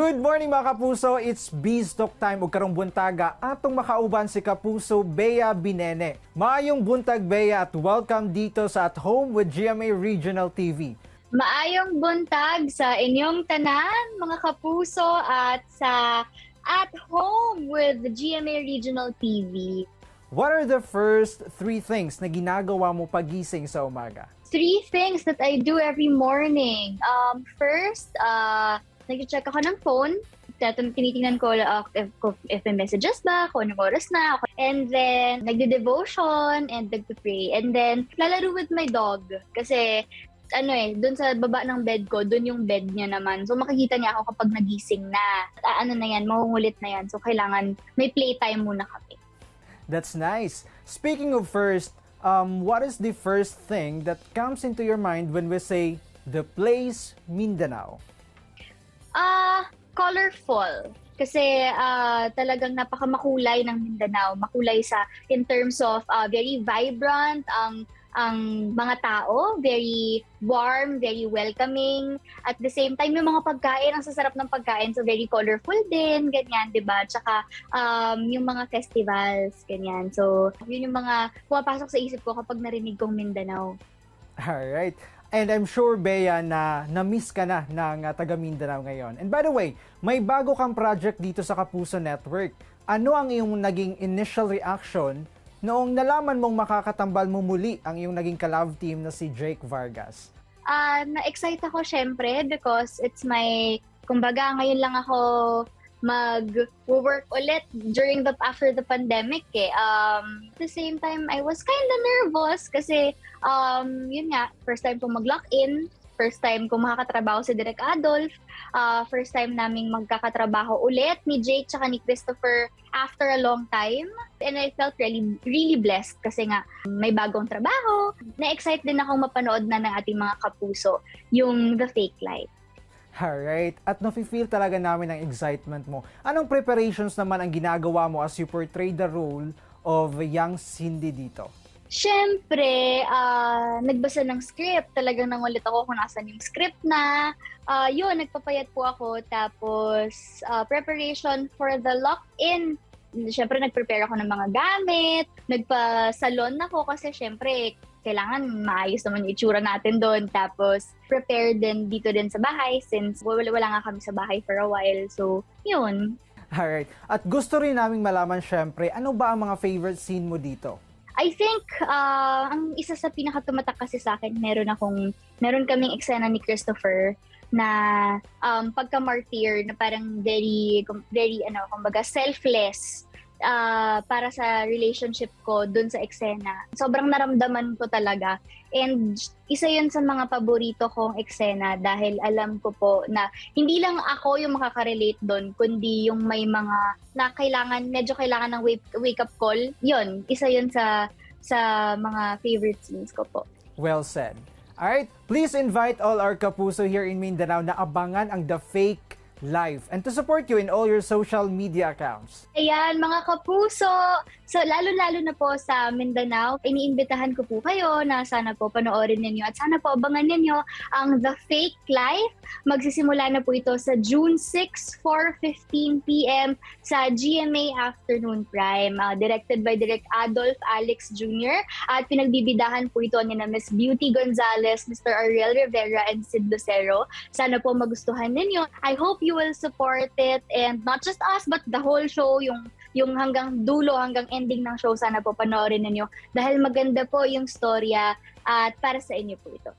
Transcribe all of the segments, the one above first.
Good morning mga kapuso, it's Bees Talk Time ug karong buntaga atong makauban si Kapuso Bea Binene. Maayong buntag Bea at welcome dito sa At Home with GMA Regional TV. Maayong buntag sa inyong tanan, mga kapuso, at sa At Home with GMA Regional TV. What are the first 3 things na ginagawa mo pagising sa umaga? 3 things that I do every morning. First, nag-check ako ng phone. Tinitingnan ko if may messages ba, kung anong oras na. And then, nagde-devotion and nagpe-pray. And then, lalaro with my dog. Kasi, dun sa baba ng bed ko, dun yung bed niya naman. So, makikita niya ako kapag nagising na. Makungulit na yan. So, kailangan may playtime muna kami. That's nice. Speaking of first, what is the first thing that comes into your mind when we say the place Mindanao? Colorful. Kasi talagang napakamakulay ng Mindanao. Makulay in terms of very vibrant ang mga tao, very warm, very welcoming. At the same time, yung mga pagkain, ang sasarap ng pagkain, so very colorful din, ganyan, diba? Tsaka yung mga festivals, ganyan. So, yun yung mga pumapasok sa isip ko kapag narinig kong Mindanao. Alright. And I'm sure, Bea, na na-miss ka na ng taga Mindanao ngayon. And by the way, may bago kang project dito sa Kapuso Network. Ano ang iyong naging initial reaction noong nalaman mong makakatambal mo muli ang iyong naging ka-love team na si Jake Vargas? Na-excite ako syempre because it's kumbaga ngayon lang ako mag-work ulit after the pandemic At the same time, I was kinda nervous kasi yun nga, first time ko mag-lock-in, first time ko makakatrabaho si Direk Adolf, first time naming magkakatrabaho ulit ni Jake tsaka ni Christopher after a long time. And I felt really, really blessed kasi nga may bagong trabaho. Na-excite din akong mapanood na ng ating mga kapuso, yung The Fake Life. Alright. At nafe-feel talaga namin ang excitement mo. Anong preparations naman ang ginagawa mo as you portray the role of young Cindy dito? Siyempre, nagbasa ng script. Talagang nangulit ako kung nasan yung script na. Yun, nagpapayat po ako. Tapos, preparation for the lock-in. Siyempre, nag-prepare ako ng mga gamit. Nagpa-salon ako kasi siyempre, kailangan maayos naman yung itsura natin doon. Tapos, prepare din dito din sa bahay since wala nga kami sa bahay for a while. So, yun. Alright. At gusto rin naming malaman syempre, ano ba ang mga favorite scene mo dito? I think, ang isa sa pinakatumatak kasi sa akin, meron kaming eksena ni Christopher na pagka-martyr na parang very, kumbaga selfless para sa relationship ko dun sa eksena. Sobrang naramdaman ko talaga. And isa yun sa mga paborito kong eksena dahil alam ko po na hindi lang ako yung makaka-relate dun, kundi yung may mga na medyo kailangan ng wake-up call. Yun, isa yun sa mga favorite scenes ko po. Well said. Alright, please invite all our kapuso here in Mindanao na abangan ang The Fake Life and to support you in all your social media accounts. Ayan, mga kapuso, so lalo-lalo na po sa Mindanao, iniimbitahan ko po kayo na sana po panoorin ninyo at sana po abangan ninyo ang The Fake Life. Magsisimula na po ito sa June 6, 4:15 p.m. sa GMA Afternoon Prime. Directed by Direk Adolf Alex Jr. At pinagbibidahan po ito ni na Miss Beauty Gonzalez, Mr. Ariel Rivera, and Sid Lucero. Sana po magustuhan ninyo. I hope you will support it, and not just us but the whole show, yung hanggang dulo, hanggang ending ng show, sana po panoorin ninyo dahil maganda po yung storya at para sa inyo po ito.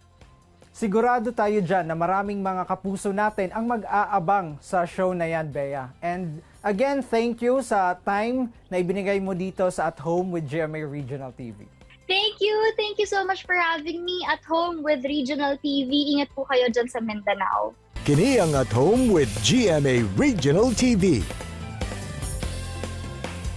Sigurado tayo dyan na maraming mga kapuso natin ang mag-aabang sa show na yan, Bea. And again, thank you sa time na ibinigay mo dito sa At Home with GMA Regional TV. Thank you so much for having me at Home with Regional TV. Ingat po kayo dyan sa Mindanao. Kini ang At Home with GMA Regional TV.